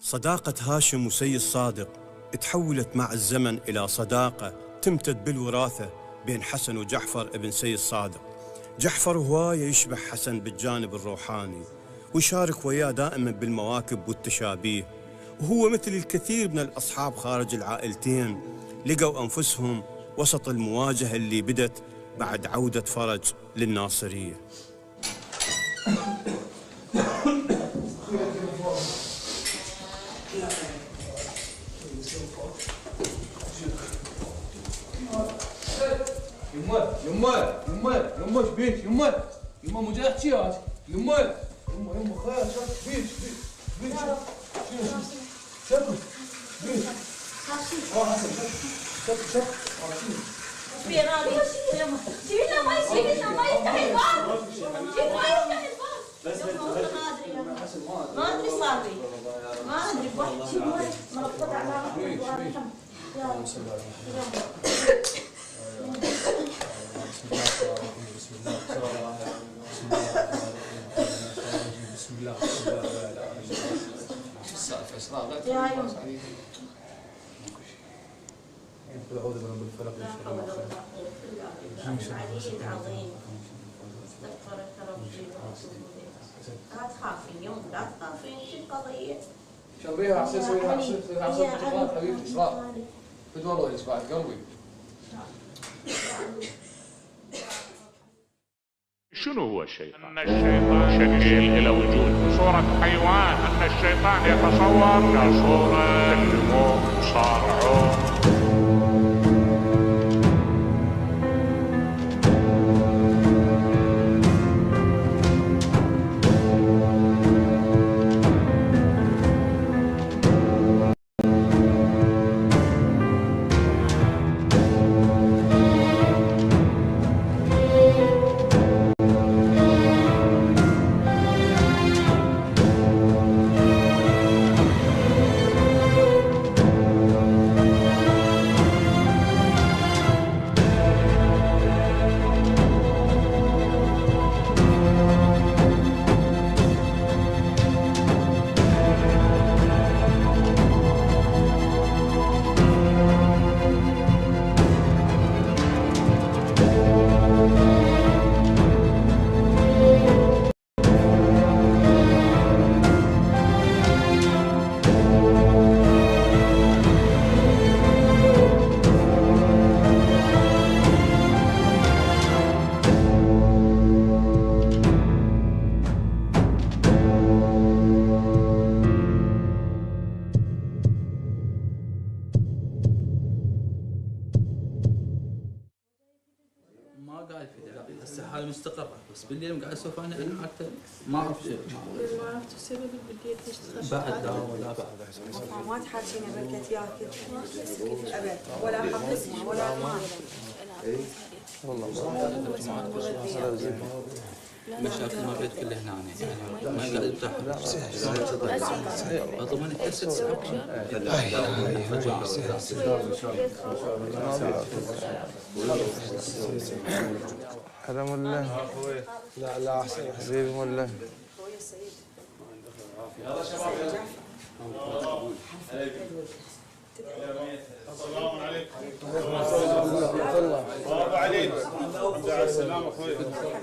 صداقة هاشم وسيد صادق تحولت مع الزمن إلى صداقة تمتد بالوراثة بين حسن وجعفر ابن سيد صادق. جعفر هواية يشبه حسن بالجانب الروحاني ويشارك وياه دائما بالمواكب والتشابيه، وهو مثل الكثير من الأصحاب خارج العائلتين لقوا أنفسهم وسط المواجهة اللي بدت بعد عودة فرج للناصرية. يمه شبيك يمه مجاهد شيات يمه خير شبيك شبيك ما ادري صار لي ما ادري بواحد شيء مربوط على بسم الله يا يوم أعوذ بالفلق من شر ما خلق. العلي العظيم استغفرك ربي واتوب اليك. لا تخافين يوم لا تخافين شو القضيه؟ شربيها عصير سويها عصير برتقال حبيبتي اسراء. بدور وجهك بعد قلبي. شنو هو الشيطان؟ أن الشيطان شكل إلى وجود صورة حيوان، أن الشيطان يتصور كصورة النمو صارعون. هسه حالي مستقرة بس بالليل قاعد اسولف انا حتى ما اعرف شيء. ما عرفت السبب بالبداية ليش تخشى؟ بعد لا ولا بعد. ما تحاكينا بركة ياكل كيف ابد ولا حق اسمه ولا ما والله مشاكل ما بيت كله هنا يعني ما قاعد ارتاح. اضمن كسر سحب حرام ولا لا احسن حبيبي ولا يلا شباب السلام عليكم. بابا عليك. السلام اخوي.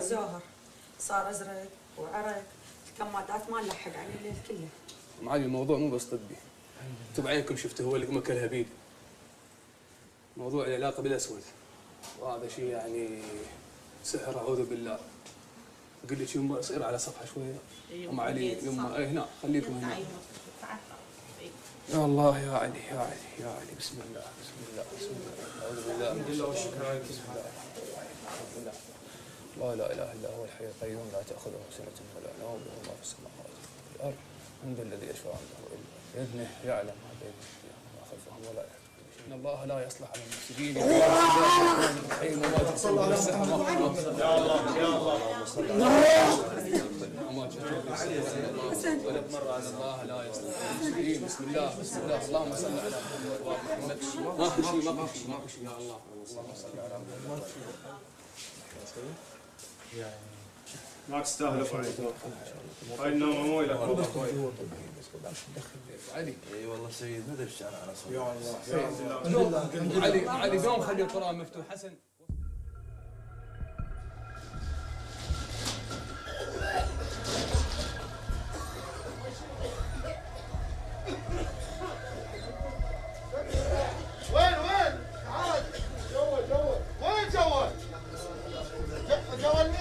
زهر صار ازرق وعرق الكمادات ما نلحق عليه الليل كله. معالي الموضوع مو بس طبي. انتم بعينكم شفتوا هو اللي مكلها بيد. موضوع العلاقه بالاسود. وهذا شيء يعني سحر اعوذ بالله. قل لك يمه صير على صفحه شويه. ام علي يمه هنا خليكم هنا. يا الله يا علي يا علي يا علي بسم الله بسم الله بسم الله اعوذ بالله من الشر والشكر بسم الله الحمد لله لا لا اله الا هو الحي القيوم لا تاخذه سنه ولا نوم له ما في السماوات وفي الارض الحمد الذي يشفع عنده الا باذنه يعلم ما بين ايديهم وما خلفهم ولا يحيط بشيء ان الله لا يصلح على المفسدين حي المواد تصلى بالسحر يا الله يا الله الله لا يصلح بسم الله بسم الله اللهم صل على محمد ما في شيء ما في شيء ما في شيء يا الله اللهم صل على محمد ما تستاهل ابو علي. هاي النومه مو لك والله. علي اي والله سيد ما ادري ايش انا على صوت. يا الله. علي قوم خلي القران مفتوح. حسن وين تعال جوال وين جوال لي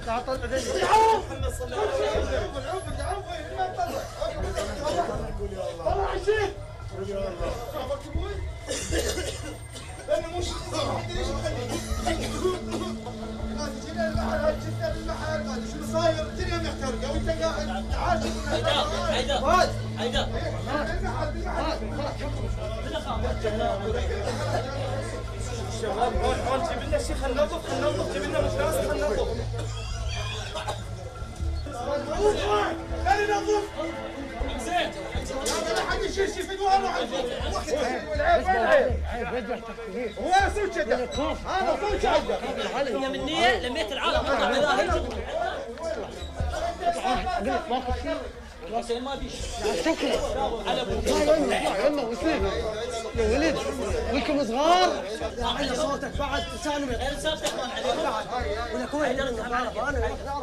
تعال طلع دليل محمد صلى الله عليه وسلم العوف وين ما طلع عشيت يا الله شافك ابوي انا مش ليش جينا المحل جبنا المحل هذا شو صاير الدنيا محترقه وانت قاعد تعال هيدا الشباب هون جيب لنا شيء خلينا ننظف جيب لنا مكناس خلينا ننظف خلينا ننظف حمزين لا حد يشيل شيء في دوار واحد هو اسوي كذا انا اسوي كذا هي من نيه لميت العالم طلع مذاهب حسين ما بيش شكرا على يلا وسيم يا ولد ولكم صغار على صوتك بعد تسالم غير صوتك ما عليك بعد ولا كويس انا اعرف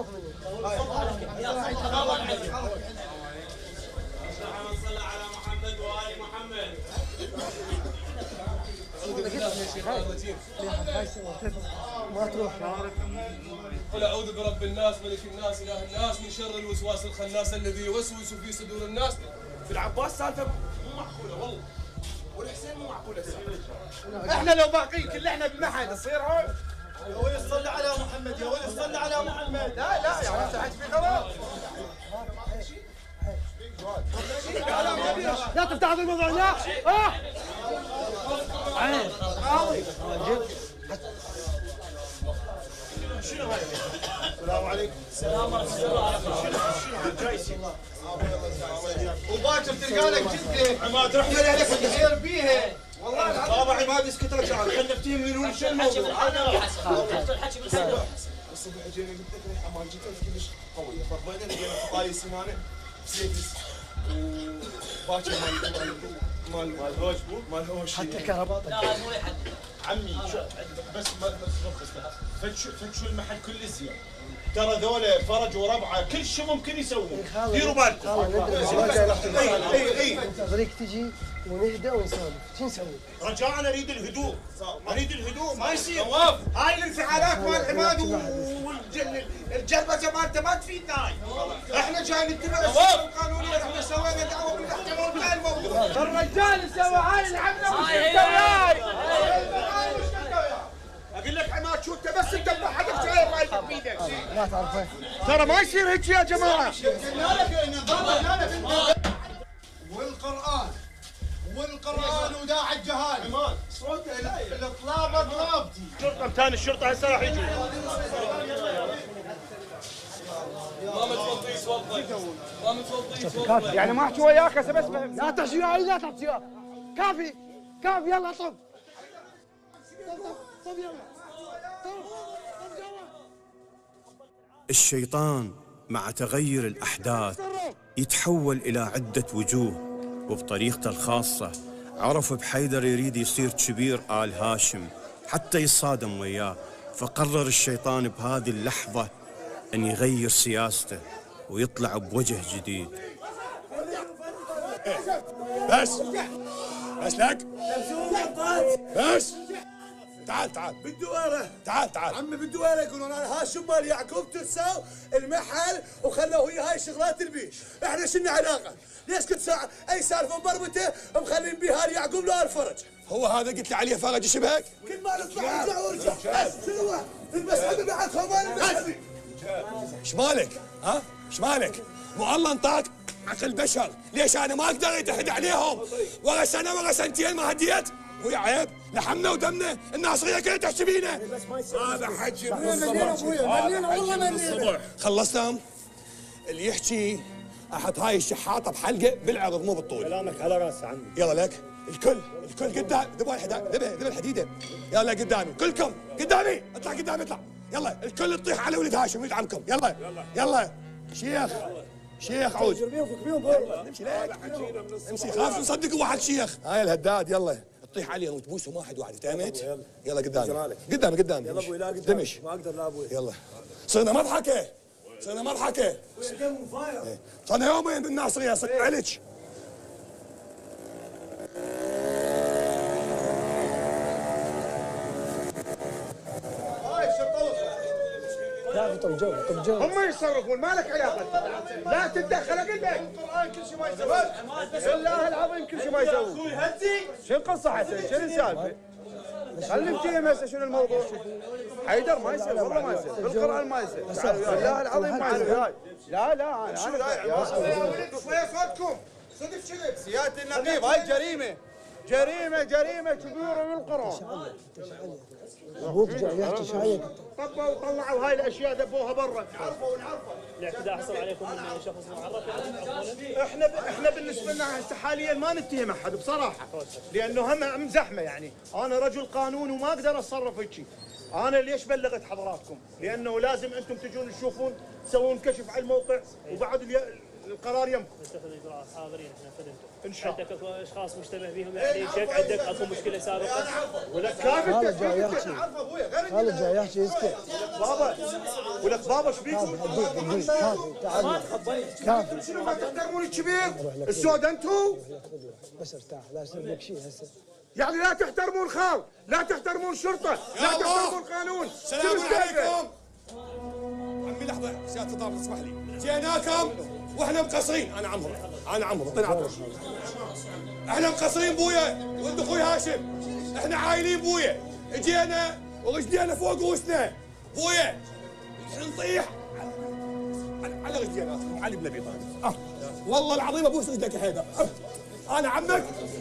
منه يا سعيد تغاضى عليك اللهم صل على محمد وال محمد ما تروح قل اعوذ برب الناس ملك الناس اله الناس من شر الوسواس الخناس الذي يوسوس في صدور الناس. في العباس سالفه مو معقوله والله والحسين مو معقوله السالفه. احنا لو باقيين كلنا بمحل نصير هون يا ولد صل على محمد يا ولد صل على محمد. لا يا ولد حد في خلاص لا تفتح هذا الموضوع لا شنو هاي؟ السلام عليكم. السلام ورحمه الله وبركاته. وباكر تلقى لك جده عماد رحمه عليك تغير بيها والله بابا عماد اسكت رجال خلينا نفتهم من وين شو الموضوع. انا الحكي بالسلام. الصبح جينا قلت لك ريحه مال جده كلش قويه فضينا لقينا فطاي سمانه بسيفس وباكر مال هوش مال هوش حتى الكهرباء. لا هذا مو لحد عمي بس فتشوا المحل كل زين ترى ذولا فرج وربعه كل شيء ممكن يسوون ديروا بالكم. اي ننتظرك تجي ونهدى ونسولف شو نسوي؟ رجاء اريد الهدوء اريد الهدوء ما يصير هاي الانفعالات مال عماد والجربزه مالته ما تفيدنا هاي. احنا جاي نتبع الشروط القانونيه احنا سوينا دعوه بالمحكمه وانتهى الموضوع. الرجال سوى هاي العمله اقول لك عماد شو انت بس انت حدك شايف مالك بايدك لا تعرفه ترى ما يصير هيك يا جماعه. والقران وداعي الجهال صوته الطلابه طلابتي شرطه امتان الشرطه هسه راح يجوا. ما متفضي توضي ما متفضي توضي يعني ما احكي وياك هسه بس لا تحشي علي لا تحشي كافي يلا طب يلا الشيطان مع تغير الأحداث يتحول إلى عدة وجوه، وبطريقته الخاصة عرف بحيدر يريد يصير كبير آل هاشم حتى يصادم وياه، فقرر الشيطان بهذه اللحظة أن يغير سياسته ويطلع بوجه جديد. بس لك بس تعال بالدويره تعال عمي بالدويره يقولون انا هاشم مال يعقوب ترساو المحل وخلوه ويا هاي شغلات البيش. احنا شنو علاقه؟ ليش كل ساعه اي سالفه مربته مخلين بيها يعقوب لو الفرج؟ هو هذا قلت لي عليه فرج يشبهك؟ كل ما نطلع ورجع شنو المسحب بعد خمان المسحب. ايش مالك؟ ها؟ ايش مالك؟ مو الله انطاك عقل بشر، ليش انا ما اقدر اتحد عليهم؟ ورا سنه ورا سنتين ما هديت؟ ويا عيب لحمنا ودمنا الناصريه كلها تحكي بينا. هذا حكي الصبح خلصتهم؟ اللي يحكي احط هاي الشحاطه بحلقه بالعرض مو بالطول. كلامك على راسي عمي. يلا لك الكل قدام ذبوا الحديده يلا قدامي كلكم قدامي اطلع قدامي اطلع يلا الكل يطيح على ولد هاشم ولد عمكم. يلا يلا شيخ عود. نمشي لك امشي خلاص نصدق واحد شيخ. هاي الهداد يلا تطيح عليهم وتبوسهم واحد تامت. يلا قدامي يلا ابوي لا قدامي دمش ما اقدر لا ابوي. يلا صرنا مضحكه صرنا يومين بالناصريه صرنا عليك. لا طب جو هم يتصرفون ما لك علاقه. لا تتدخل اقول لك القران كل شيء ما يسوون. بالله العظيم كل شيء ما يسوون. شنو القصه حسن؟ شنو السالفه؟ خلي نفتهم هسه شنو الموضوع. حيدر ما يصير والله ما يصير بالقران ما يصير. بالله العظيم ما يصير. لا انا شويه صوتكم صدق كذب سياده النقيب. هاي جريمه كبيره بالقران. ابوك جاي يحكي شايك طبوا وطلعوا هاي الاشياء ذبوها برا. نعرفها الاعتداء حصل عليكم من شخص معرف. احنا بالنسبه لنا هسه حاليا ما نتهم احد بصراحه، لانه هم زحمه يعني. انا رجل قانون وما اقدر اتصرف هيك. انا ليش بلغت حضراتكم؟ لانه لازم انتم تجون تشوفون تسوون كشف على الموقع وبعد القرار يمكم. نتخذ اجراءات حاضرين احنا خدمتم. ان شاء الله. عندك اشخاص مشتبه بهم يعني عندك اكو مشكله سابقه؟ ولا كافي خالد جاي يحكي. خالد جاي يحكي يسكت. بابا ولك بابا ايش بيكم؟ كافي تعال كافي. شنو ما تحترمون الكبير؟ السود انتم؟ بس ارتاح لا يصير لك شيء هسه. يعني لا تحترمون خال، لا تحترمون شرطه، لا تحترمون قانون. سلام عليكم. عمي لحظه سياده الضابط اسمح لي. جيناكم واحنا مقصرين. انا عمهم اعطيني عطوش. احنا مقصرين بويا ولد اخوي هاشم. احنا عايلين بويا. اجينا ورجلينا فوق رؤوسنا بويا. نطيح على رجلينا علي بن ابي طالب. والله العظيم ابوس رجلك يا حيدر.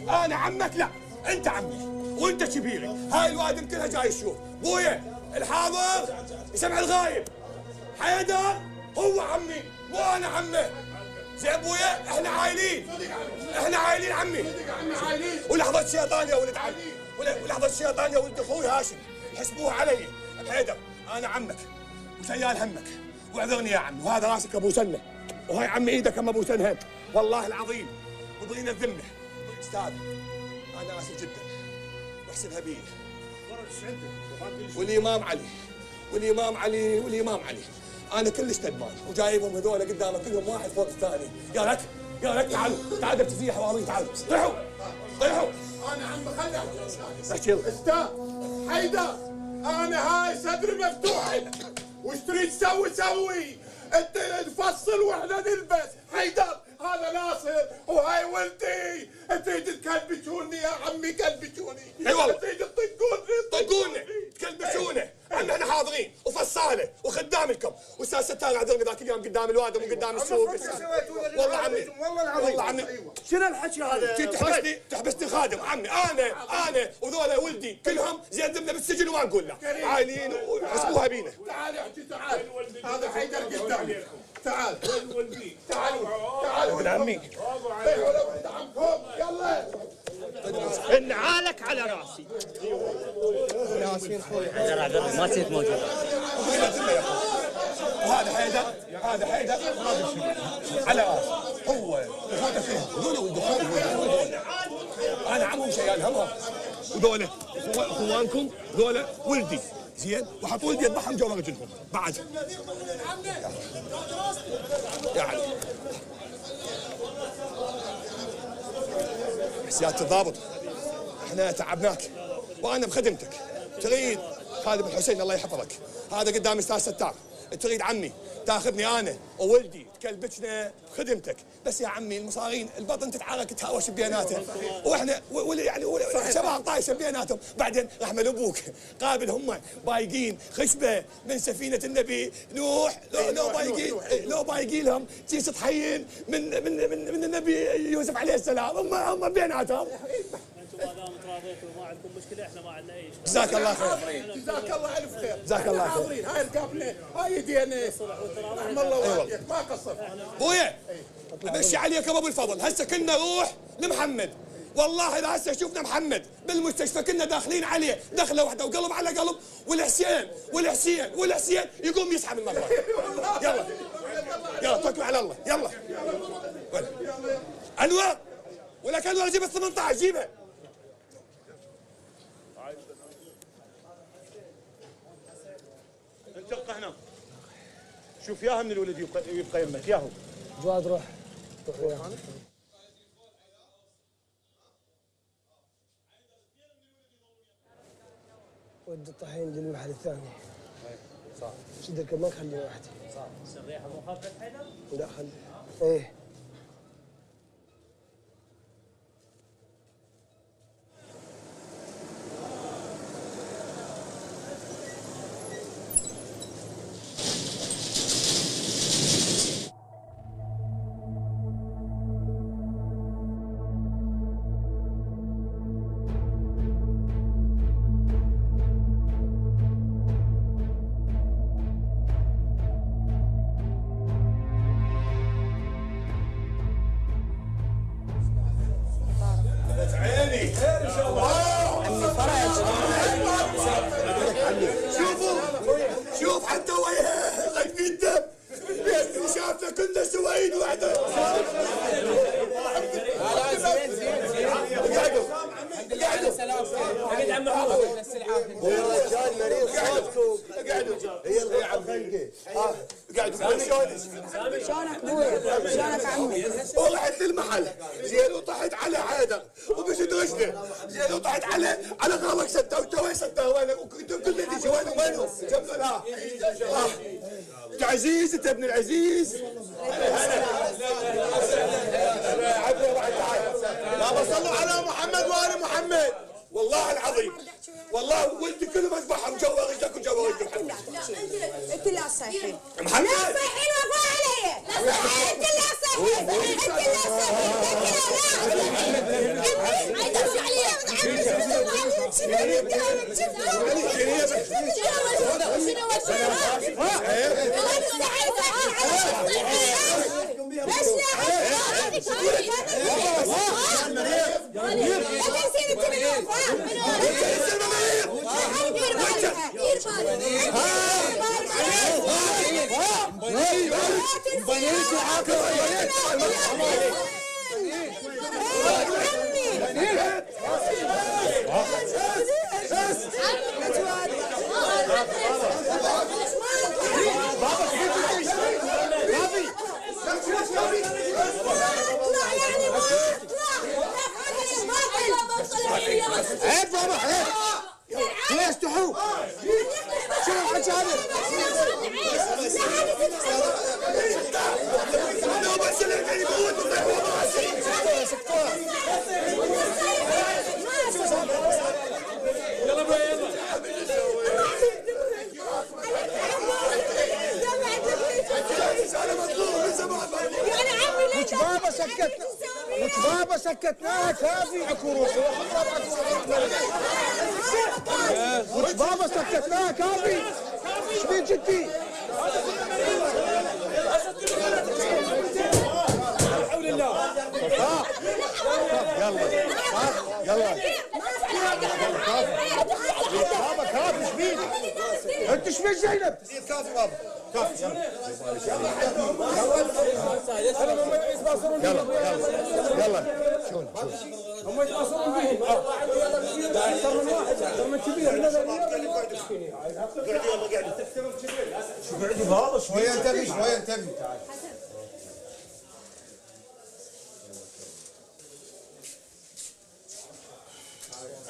انا عمك لا انت عمي وانت كبيري. هاي الوادم كلها جاي يشوف بويا. الحاضر يسمع الغايب. حيدر هو عمي مو انا عمه. زين بويا احنا عايلين عمي. ولحظه شيطان يا ولد عمي ولحظه شيطان يا ولد اخوي هاشم. حسبوها علي. حيدر انا عمك وشيال همك واعذرني يا عمي. وهذا راسك ابو سنه وهاي عمي ايدك ام ابو سنه. والله العظيم وضينا الذمه. استاذ انا اسف جدا واحسبها بي. والامام علي انا كلش ندمان وجايبهم هذول قدامك كلهم واحد فوق الثاني. يا لك تعالوا بتفيح حواري. تعالوا طيحوا. انا عم بخلع استاذ حيدر. انا هاي صدري مفتوح وش تريد تسوي؟ انت نفصل واحنا نلبس. حيدر هذا ناصر وهاي ولدي. تريد تكلبشوني يا عمي كلبشوني. اي والله تريد طقونا تكلبشونا. احنا حاضرين وفصاله وخدام لكم. واستاذ ستار اعذرني ذاك اليوم قدام الوادم وقدام السوق. والله عمي شنو الحكي هذا؟ تحبسني خادم عمي. انا وذولا ولدي كلهم زيدنا بالسجن وما نقول له. عايلين وحسبوها بينا. تعال هذا حيدر قدامي. تعال ابن عمي. يلا انعالك على راسي. ياسين خوي ما كنت موجود. وهذا حيدر على راسي. هو هذا فيه ذولا ولد اخوي. انا عمهم شيال همهم. وذولا اخوانكم ذولا ولدي. زين وحطوا ولدي يذبحهم جوا رجلهم بعد. يعني سيادة الضابط احنا تعبناك وانا بخدمتك. تريد خالد بن حسين الله يحفظك هذا قدام استاذ ستار. تريد عمي تاخذني انا وولدي تكلبشنا بخدمتك. بس يا عمي المصارين البطن تتعارك تهاوش بيناتهم واحنا يعني شباب طايشه بيناتهم. بعدين رحمه ابوك قابل هم بايقين خشبه من سفينه النبي نوح. لو بايقين لهم جيش تحين من النبي يوسف عليه السلام. هم بيناتهم. انتم ما دام تراضيتوا وما عندكم مشكله احنا ما عندنا اي شيء. جزاك الله خير. جزاك الله الف خير. جزاك الله خير. حاضرين هاي رقابنا هاي يدينا. رحم الله والديك ما قصر. بويا امشي عليك ابو الفضل. هسه كنا نروح لمحمد والله اذا هسه شفنا محمد بالمستشفى كنا داخلين عليه دخله واحده وقلب على قلب، والحسين يقوم يسحب المطرح. يلا توكلوا على الله. يلا انور، ولك انور جيب ال 18 جيبها. انتقى هنا شوف ياها من الولد يبقى يمك ياهو. جواد روح وياه. ود الطحين للمحل الثاني. صح. شد ما نخلي واحد. صح. الريحه مو خافت حيدر؟ لا خلي. ايه. شوف حتى وياه غير الدم شافنا كنا سويد وحده. قعدوا عم حافظ الرجال مريض صوتكم. هي الغيعه خلقه. قعدوا شلونك ابوي؟ شلونك عمي؟ ورحت للمحل زين وطحت على عادة وبشد رجله زين وطحت على غرامك سته وين سته وين كنت كل شيء وينه جنبه. لا عزيز انت ابن العزيز. لا صلوا على محمد وال محمد. والله العظيم والله ولدي كلهم اذبحهم جوا رجلك وجوا رجلك. انت لا صحيح محمد لا صحيح وفاء علي. لا صحيح انت لا صحيح. انت لا عيب بابا عيب. ليش تحوم؟ شنو الحكي هذا؟ بابا سكتناها كافي عكروش. بابا سكتناها كافي. ايش بيك جدي؟ حول الله. يلا بابا كافي. ايش بيك؟ انت ايش بيك زينب؟ كافي بابا كافي. يلا شلون هم يتواصلون بهم. اكثر من واحد اكثر من كبير. شو قاعد بابا شويه انتبه شويه انتبه.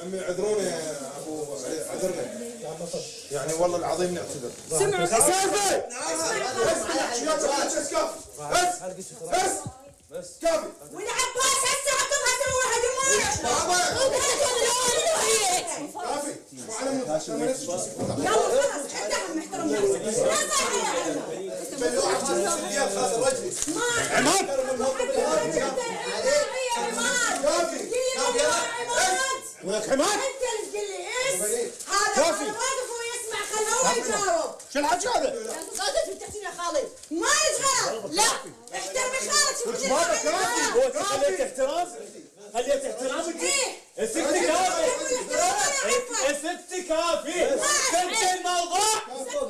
عمي عذرونا يا ابو عذرنا يعني والله العظيم نعتذر. سمعوا سالفه بس كافي. والعباس هسه عطوها سووها دموع. كافي. يلا خلاص احترم محترم نفسك. ولك حماد انت اللي تقول لي ايش هذا واقف ويسمع خلوه يجاوب. شو الحكي هذا؟ انت صادت بتحكي يا خالد ما يشغل. لا احترمي خالد. شو بابا كافي. خليت احترام خليت احترامك يا ستي كافي تنسي الموضوع.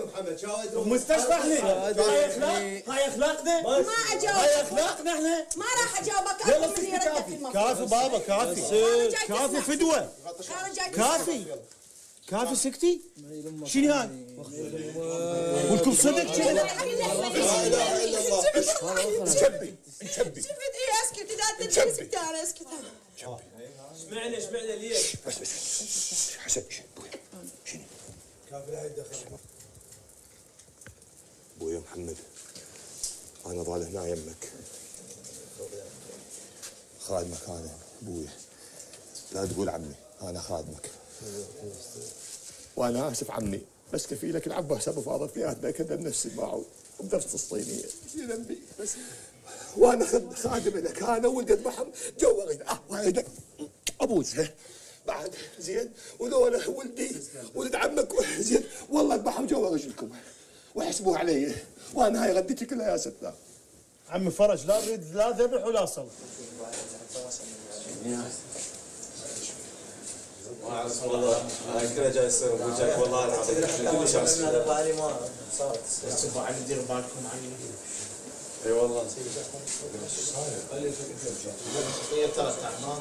محمد شاهد مستشفى احنا هاي اخلاقنا ما اجاوبك. هاي اخلاقنا احنا. ما راح اجاوبك. يلا ستي كافي بابا كافي كافي فدوه كافي كافي سكتي. شنو هاي؟ ولكم صدق كذا؟ لا اله الا الله. تشبي شفت ايه اسكت اذا انت سكت انا اسكت. اسمعنا ليش؟ بس حسن شنو؟ كافي لا يدخل. ابويا محمد انا ظال هنا يمك خادمك انا ابويا. لا تقول عمي انا خادمك. وانا اسف عمي بس كفيلك العباس ابو فاضل في عهدنا كذب نفسي معه بدرس الصينيه. شو ذنبي بس وانا خادم لك انا ولد اذبحهم جوغي واحد ابوسها بعد زين وذولا ولدي ولد عمك زين والله اذبحهم جوا رجلكم واحسبوه علي وانا هاي غديتي كلها يا ستار. عمي فرج لا اريد لا ذبح ولا صلب. والله هاي كلها جاي يصير وجهك والله العظيم كل شخص. انا بالي ما صارت شوفوا علي دير بالكم علي. اي والله هي ثلاث اعمام.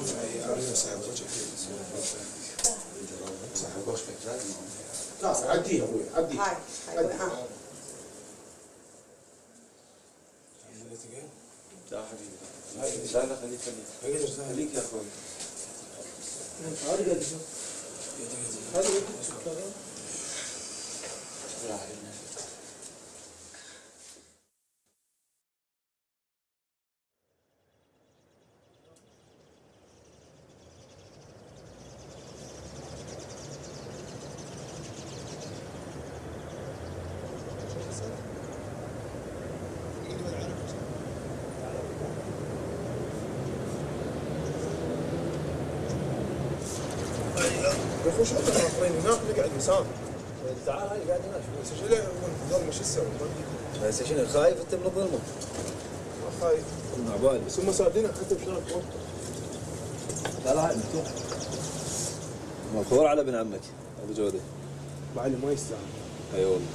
عديها ابوي عديها. لا حبيبي لا خليك يا اخوي. وش عندك اخرين هناك نقعد وسام. تعال هاي قاعد هناك. شو الظلمه شو تسوي؟ بس شنو خايف انت من الظلمه؟ ما خايف. كنا عبالي. بس هم ساعدينك حتى بشلون لا هاي مفتوح. مفخور على ابن عمك ابو جوده. بعد ما يستاهل. اي والله.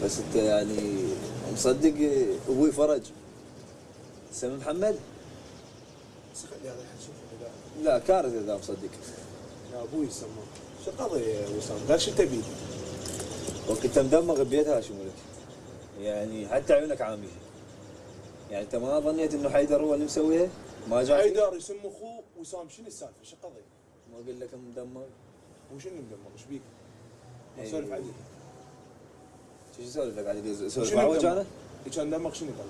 بس انت يعني مصدق ابوي فرج سمي محمد؟ بس خلي هذا الحين شوف لا كارثه اذا مصدق. يا ابوي سماه شو القضيه يا وسام؟ قال شو تبي؟ وكنت مدمغ ببيت هاشم ولك. يعني حتى عيونك عاميه. يعني انت ما ظنيت انه حيدر هو اللي مسويها؟ ما جاء حيدر يسم اخوه وسام شنو السالفه؟ شو القضيه؟ ما اقول لك مدمغ؟ وشنو مدمر؟ ايش بيك؟ ما سولف علي. شو يسولف لك علي؟ سولف مع وجهنا؟ كان دمك شنو قال؟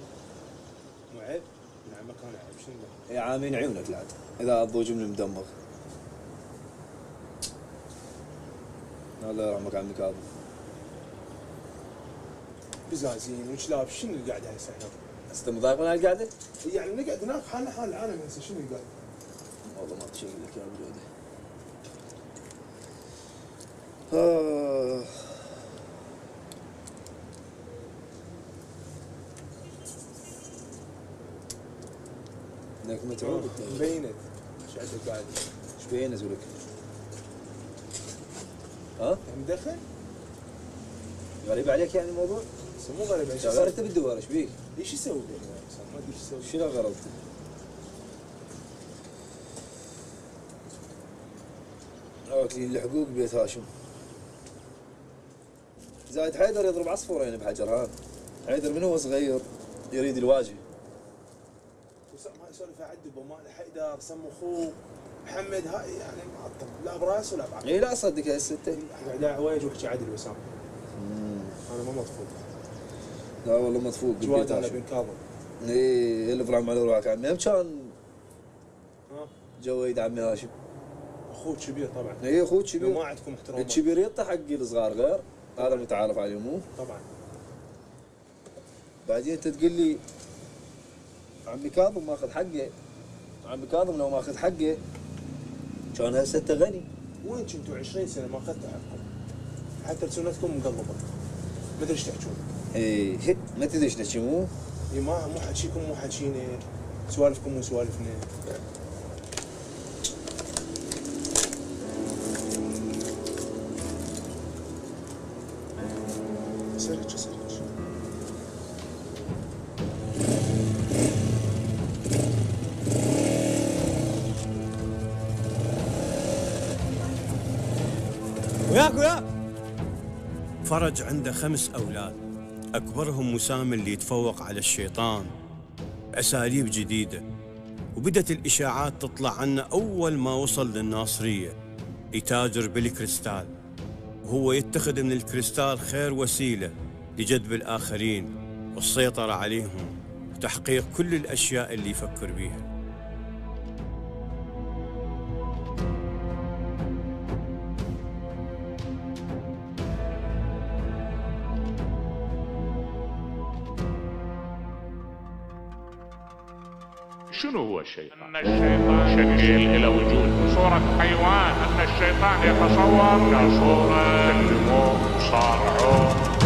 مو عيب؟ من عمك انا عيب شنو يا عامين عيونك لعد اذا الضوء جمله مدمغ. الله يرحمك عمي كاظم. بزازين وشلاب شنو اللي قاعد هسه هنا؟ هسه انت مضايق من هالقعده؟ يعني نقعد هناك حالنا حال العالم هسه شنو اللي قاعد؟ والله ما تشيل لك يا ابو جوده. انك متعوب مبينت ايش عندك قاعد؟ ايش بين ازولك؟ ها؟ مدخن؟ غريب عليك يعني الموضوع؟ مو غريب عليك. شغال انت بالدوار ايش بيك؟ ايش يسوي بيني ما ادري ايش يسوي. شنو غرض؟ واكلين الحقوق بيت هاشم. زايد حيدر يضرب عصفورين بحجر. ها حيدر من هو صغير يريد الواجهه. ما يسولف يعذب وما حيدر سم اخوه محمد هاي يعني معطل لا براس ولا بعقل. اي لا اصدق هسه انت قاعد عوايج واحكي عدل وسام. انا ما مطفوق. لا والله مطفوق جواد على بن كاظم. اي اللي فرعون على روحك عمي هم كان جويد عمي هاشم. اخوك كبير طبعا. اي اخوك كبير. ما عندكم احترام. الكبير يطلع حق الصغار غير. هذا متعارف عليه مو؟ طبعا. بعدين انت تقول لي عمي كاظم ماخذ حقه. عمي كاظم لو ماخذ حقه كان هسه انت غني. وين كنتوا 20 سنه ما اخذتوا حقكم؟ حتى لسنتكم مقلبه. ما ادري ايش تحكون. اي ما تدري ايش تحكي مو؟ اي مو حكيكم مو حكينا، سوالفكم مو سوالفنا. وياك فرج عنده 5 أولاد، أكبرهم مسام اللي يتفوق على الشيطان بأساليب جديدة، وبدت الإشاعات تطلع عنه أول ما وصل للناصرية يتاجر بالكريستال، وهو يتخذ من الكريستال خير وسيلة لجذب الآخرين والسيطرة عليهم وتحقيق كل الأشياء اللي يفكر بيها. شنو هو الشيطان؟ أن الشيطان شكل إلى وجود بصورة حيوان، أن الشيطان يتصور كصورة تكلموه صارعوه